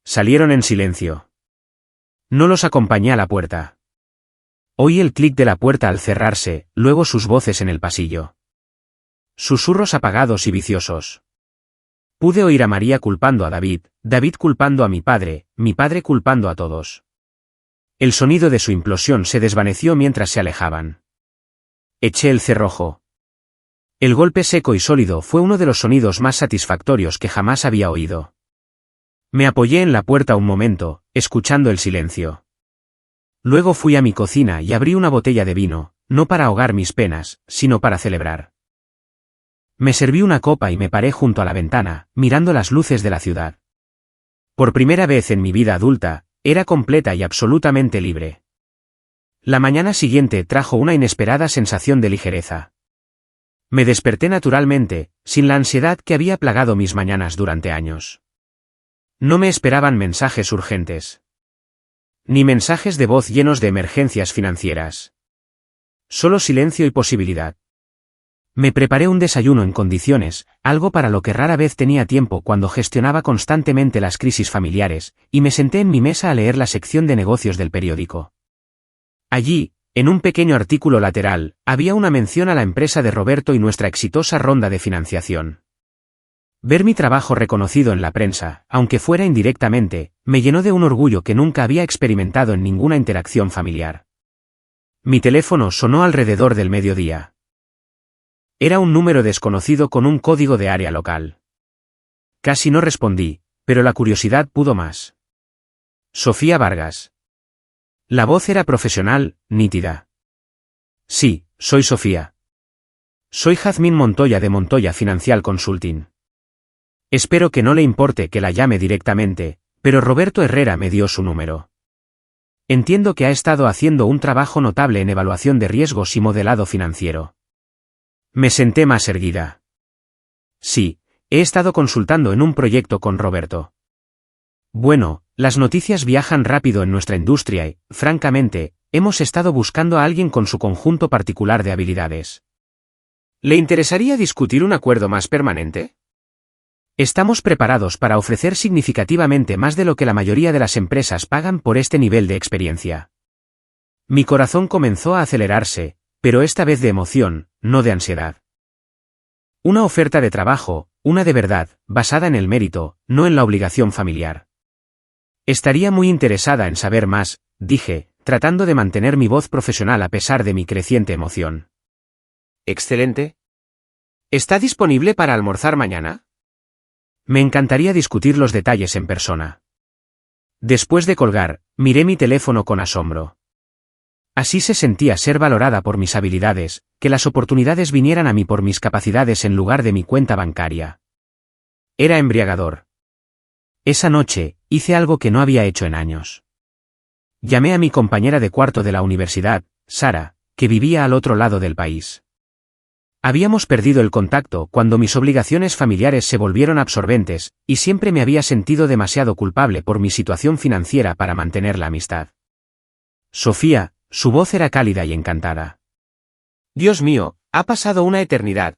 Salieron en silencio. No los acompañé a la puerta. Oí el clic de la puerta al cerrarse, luego sus voces en el pasillo. Susurros apagados y viciosos. Pude oír a María culpando a David, David culpando a mi padre culpando a todos. El sonido de su implosión se desvaneció mientras se alejaban. Eché el cerrojo. El golpe seco y sólido fue uno de los sonidos más satisfactorios que jamás había oído. Me apoyé en la puerta un momento, escuchando el silencio. Luego fui a mi cocina y abrí una botella de vino, no para ahogar mis penas, sino para celebrar. Me serví una copa y me paré junto a la ventana, mirando las luces de la ciudad. Por primera vez en mi vida adulta, era completa y absolutamente libre. La mañana siguiente trajo una inesperada sensación de ligereza. Me desperté naturalmente, sin la ansiedad que había plagado mis mañanas durante años. No me esperaban mensajes urgentes. Ni mensajes de voz llenos de emergencias financieras. Solo silencio y posibilidad. Me preparé un desayuno en condiciones, algo para lo que rara vez tenía tiempo cuando gestionaba constantemente las crisis familiares, y me senté en mi mesa a leer la sección de negocios del periódico. Allí, en un pequeño artículo lateral, había una mención a la empresa de Roberto y nuestra exitosa ronda de financiación. Ver mi trabajo reconocido en la prensa, aunque fuera indirectamente, me llenó de un orgullo que nunca había experimentado en ninguna interacción familiar. Mi teléfono sonó alrededor del mediodía. Era un número desconocido con un código de área local. Casi no respondí, pero la curiosidad pudo más. Sofía Vargas. La voz era profesional, nítida. Sí, soy Sofía. Soy Jazmín Montoya de Montoya Financial Consulting. Espero que no le importe que la llame directamente, pero Roberto Herrera me dio su número. Entiendo que ha estado haciendo un trabajo notable en evaluación de riesgos y modelado financiero. Me senté más erguida. Sí, he estado consultando en un proyecto con Roberto. Bueno, las noticias viajan rápido en nuestra industria y, francamente, hemos estado buscando a alguien con su conjunto particular de habilidades. ¿Le interesaría discutir un acuerdo más permanente? Estamos preparados para ofrecer significativamente más de lo que la mayoría de las empresas pagan por este nivel de experiencia. Mi corazón comenzó a acelerarse, pero esta vez de emoción, no de ansiedad. Una oferta de trabajo, una de verdad, basada en el mérito, no en la obligación familiar. Estaría muy interesada en saber más, dije, tratando de mantener mi voz profesional a pesar de mi creciente emoción. Excelente. ¿Está disponible para almorzar mañana? Me encantaría discutir los detalles en persona. Después de colgar, miré mi teléfono con asombro. Así se sentía ser valorada por mis habilidades, que las oportunidades vinieran a mí por mis capacidades en lugar de mi cuenta bancaria. Era embriagador. Esa noche, hice algo que no había hecho en años. Llamé a mi compañera de cuarto de la universidad, Sara, que vivía al otro lado del país. Habíamos perdido el contacto cuando mis obligaciones familiares se volvieron absorbentes, y siempre me había sentido demasiado culpable por mi situación financiera para mantener la amistad. Sofía, su voz era cálida y encantada. Dios mío, ha pasado una eternidad.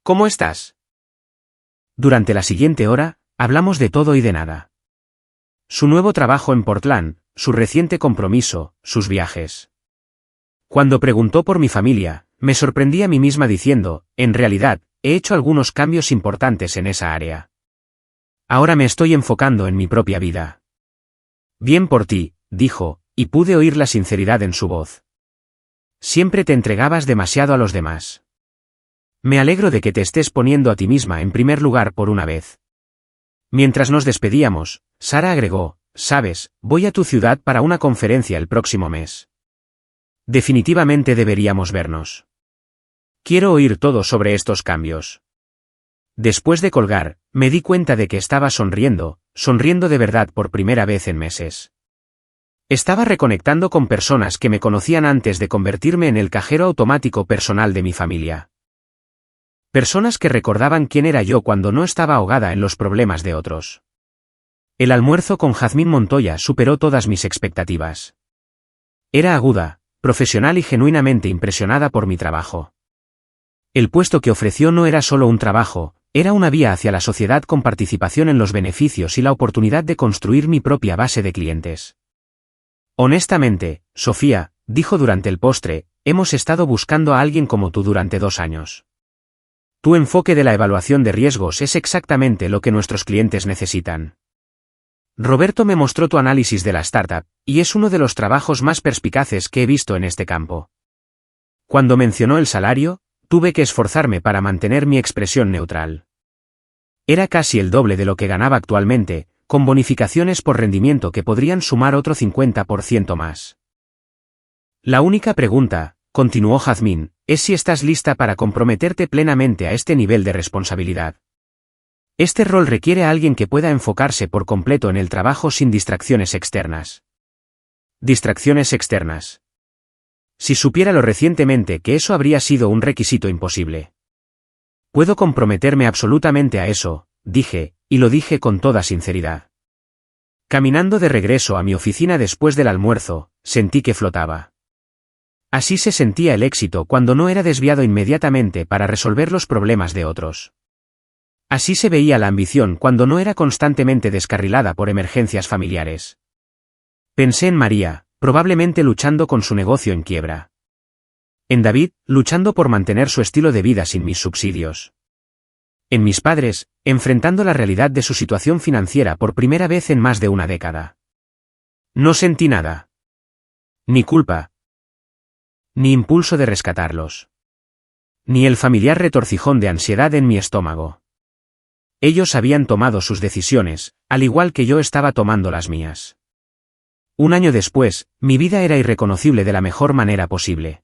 ¿Cómo estás? Durante la siguiente hora, hablamos de todo y de nada. Su nuevo trabajo en Portland, su reciente compromiso, sus viajes. Cuando preguntó por mi familia, me sorprendí a mí misma diciendo, en realidad, he hecho algunos cambios importantes en esa área. Ahora me estoy enfocando en mi propia vida. Bien por ti, dijo, y pude oír la sinceridad en su voz. Siempre te entregabas demasiado a los demás. Me alegro de que te estés poniendo a ti misma en primer lugar por una vez. Mientras nos despedíamos, Sara agregó, sabes, voy a tu ciudad para una conferencia el próximo mes. Definitivamente deberíamos vernos. Quiero oír todo sobre estos cambios. Después de colgar, me di cuenta de que estaba sonriendo de verdad por primera vez en meses. Estaba reconectando con personas que me conocían antes de convertirme en el cajero automático personal de mi familia. Personas que recordaban quién era yo cuando no estaba ahogada en los problemas de otros. El almuerzo con Jazmín Montoya superó todas mis expectativas. Era aguda, profesional y genuinamente impresionada por mi trabajo. El puesto que ofreció no era solo un trabajo, era una vía hacia la sociedad con participación en los beneficios y la oportunidad de construir mi propia base de clientes. Honestamente, Sofía, dijo durante el postre, hemos estado buscando a alguien como tú durante 2 años. Tu enfoque de la evaluación de riesgos es exactamente lo que nuestros clientes necesitan. Roberto me mostró tu análisis de la startup, y es uno de los trabajos más perspicaces que he visto en este campo. Cuando mencionó el salario, tuve que esforzarme para mantener mi expresión neutral. Era casi el doble de lo que ganaba actualmente, con bonificaciones por rendimiento que podrían sumar otro 50% más. La única pregunta, continuó Jazmín, es si estás lista para comprometerte plenamente a este nivel de responsabilidad. Este rol requiere a alguien que pueda enfocarse por completo en el trabajo sin distracciones externas. Distracciones externas. Si supiera lo recientemente que eso habría sido un requisito imposible. Puedo comprometerme absolutamente a eso, dije, y lo dije con toda sinceridad. Caminando de regreso a mi oficina después del almuerzo, sentí que flotaba. Así se sentía el éxito cuando no era desviado inmediatamente para resolver los problemas de otros. Así se veía la ambición cuando no era constantemente descarrilada por emergencias familiares. Pensé en María, probablemente luchando con su negocio en quiebra. En David, luchando por mantener su estilo de vida sin mis subsidios. En mis padres, enfrentando la realidad de su situación financiera por primera vez en más de una década. No sentí nada. Ni culpa. Ni impulso de rescatarlos. Ni el familiar retorcijón de ansiedad en mi estómago. Ellos habían tomado sus decisiones, al igual que yo estaba tomando las mías. 1 año después, mi vida era irreconocible de la mejor manera posible.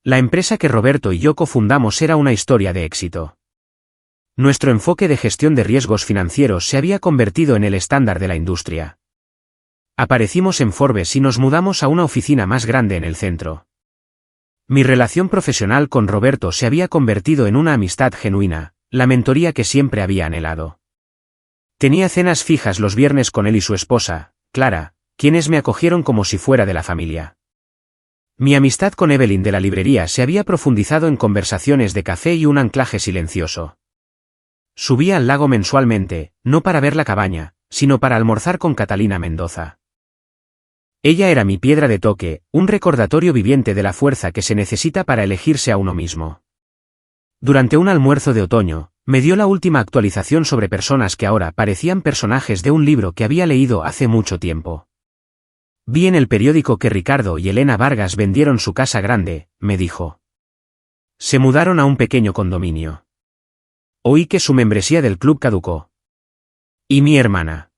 La empresa que Roberto y yo cofundamos era una historia de éxito. Nuestro enfoque de gestión de riesgos financieros se había convertido en el estándar de la industria. Aparecimos en Forbes y nos mudamos a una oficina más grande en el centro. Mi relación profesional con Roberto se había convertido en una amistad genuina, la mentoría que siempre había anhelado. Tenía cenas fijas los viernes con él y su esposa, Clara, quienes me acogieron como si fuera de la familia. Mi amistad con Evelyn de la librería se había profundizado en conversaciones de café y un anclaje silencioso. Subía al lago mensualmente, no para ver la cabaña, sino para almorzar con Catalina Mendoza. Ella era mi piedra de toque, un recordatorio viviente de la fuerza que se necesita para elegirse a uno mismo. Durante un almuerzo de otoño, me dio la última actualización sobre personas que ahora parecían personajes de un libro que había leído hace mucho tiempo. Vi en el periódico que Ricardo y Elena Vargas vendieron su casa grande, me dijo. Se mudaron a un pequeño condominio. Oí que su membresía del club caducó. ¿Y mi hermana?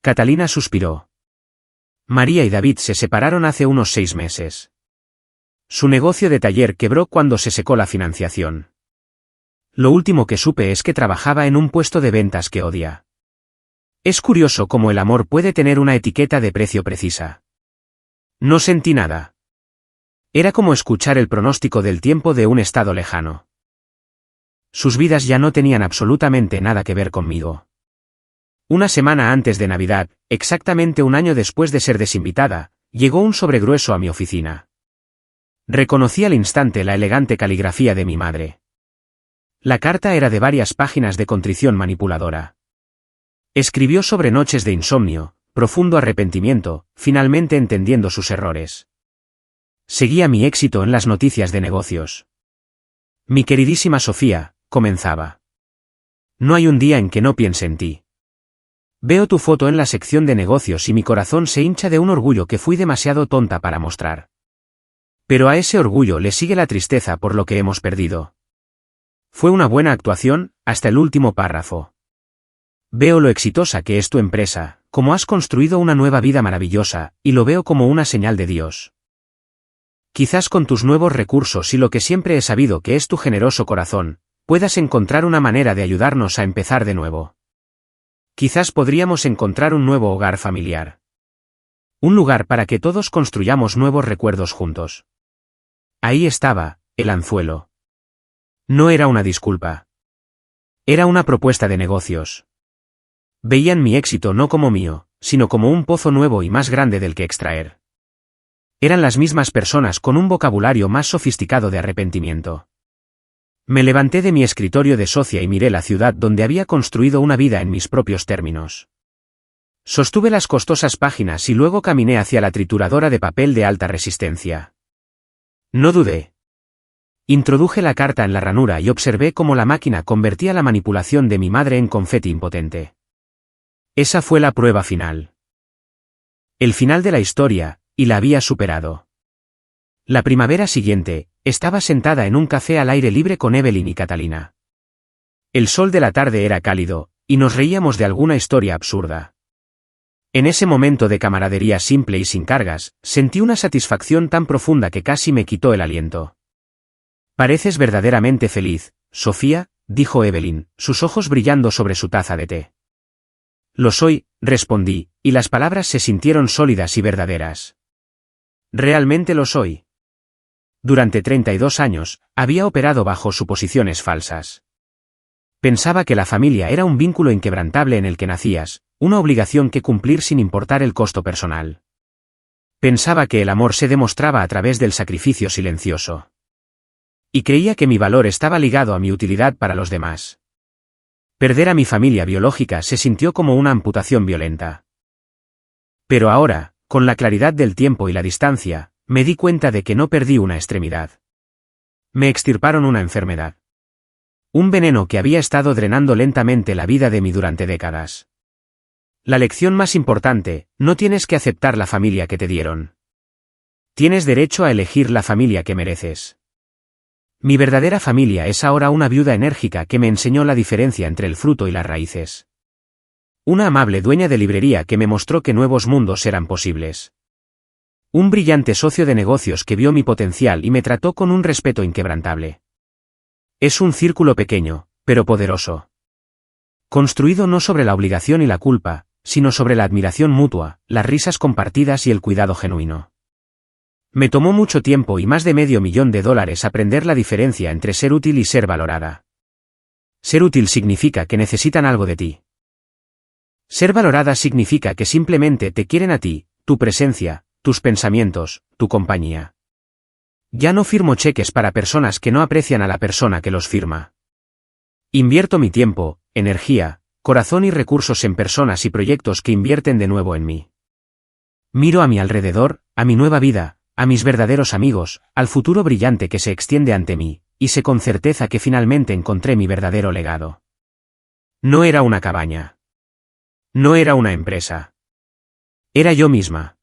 Catalina suspiró. María y David se separaron hace unos 6 meses. Su negocio de taller quebró cuando se secó la financiación. Lo último que supe es que trabajaba en un puesto de ventas que odia. Es curioso cómo el amor puede tener una etiqueta de precio precisa. No sentí nada. Era como escuchar el pronóstico del tiempo de un estado lejano. Sus vidas ya no tenían absolutamente nada que ver conmigo. Una semana antes de Navidad, exactamente un año después de ser desinvitada, llegó un sobre grueso a mi oficina. Reconocí al instante la elegante caligrafía de mi madre. La carta era de varias páginas de contrición manipuladora. Escribió sobre noches de insomnio, profundo arrepentimiento, finalmente entendiendo sus errores. Seguía mi éxito en las noticias de negocios. Mi queridísima Sofía, comenzaba. No hay un día en que no piense en ti. Veo tu foto en la sección de negocios y mi corazón se hincha de un orgullo que fui demasiado tonta para mostrar. Pero a ese orgullo le sigue la tristeza por lo que hemos perdido. Fue una buena actuación, hasta el último párrafo. Veo lo exitosa que es tu empresa, cómo has construido una nueva vida maravillosa, y lo veo como una señal de Dios. Quizás con tus nuevos recursos y lo que siempre he sabido que es tu generoso corazón, puedas encontrar una manera de ayudarnos a empezar de nuevo. Quizás podríamos encontrar un nuevo hogar familiar. Un lugar para que todos construyamos nuevos recuerdos juntos. Ahí estaba, el anzuelo. No era una disculpa. Era una propuesta de negocios. Veían mi éxito no como mío, sino como un pozo nuevo y más grande del que extraer. Eran las mismas personas con un vocabulario más sofisticado de arrepentimiento. Me levanté de mi escritorio de socia y miré la ciudad donde había construido una vida en mis propios términos. Sostuve las costosas páginas y luego caminé hacia la trituradora de papel de alta resistencia. No dudé. Introduje la carta en la ranura y observé cómo la máquina convertía la manipulación de mi madre en confeti impotente. Esa fue la prueba final. El final de la historia, y la había superado. La primavera siguiente, estaba sentada en un café al aire libre con Evelyn y Catalina. El sol de la tarde era cálido, y nos reíamos de alguna historia absurda. En ese momento de camaradería simple y sin cargas, sentí una satisfacción tan profunda que casi me quitó el aliento. Pareces verdaderamente feliz, Sofía, dijo Evelyn, sus ojos brillando sobre su taza de té. Lo soy, respondí, y las palabras se sintieron sólidas y verdaderas. Realmente lo soy. Durante 32 años, había operado bajo suposiciones falsas. Pensaba que la familia era un vínculo inquebrantable en el que nacías, una obligación que cumplir sin importar el costo personal. Pensaba que el amor se demostraba a través del sacrificio silencioso. Y creía que mi valor estaba ligado a mi utilidad para los demás. Perder a mi familia biológica se sintió como una amputación violenta. Pero ahora, con la claridad del tiempo y la distancia, me di cuenta de que no perdí una extremidad. Me extirparon una enfermedad. Un veneno que había estado drenando lentamente la vida de mí durante décadas. La lección más importante: no tienes que aceptar la familia que te dieron. Tienes derecho a elegir la familia que mereces. Mi verdadera familia es ahora una viuda enérgica que me enseñó la diferencia entre el fruto y las raíces. Una amable dueña de librería que me mostró que nuevos mundos eran posibles. Un brillante socio de negocios que vio mi potencial y me trató con un respeto inquebrantable. Es un círculo pequeño, pero poderoso. Construido no sobre la obligación y la culpa, sino sobre la admiración mutua, las risas compartidas y el cuidado genuino. Me tomó mucho tiempo y más de $500,000 aprender la diferencia entre ser útil y ser valorada. Ser útil significa que necesitan algo de ti. Ser valorada significa que simplemente te quieren a ti, tu presencia, tus pensamientos, tu compañía. Ya no firmo cheques para personas que no aprecian a la persona que los firma. Invierto mi tiempo, energía, corazón y recursos en personas y proyectos que invierten de nuevo en mí. Miro a mi alrededor, a mi nueva vida, a mis verdaderos amigos, al futuro brillante que se extiende ante mí, y sé con certeza que finalmente encontré mi verdadero legado. No era una cabaña. No era una empresa. Era yo misma.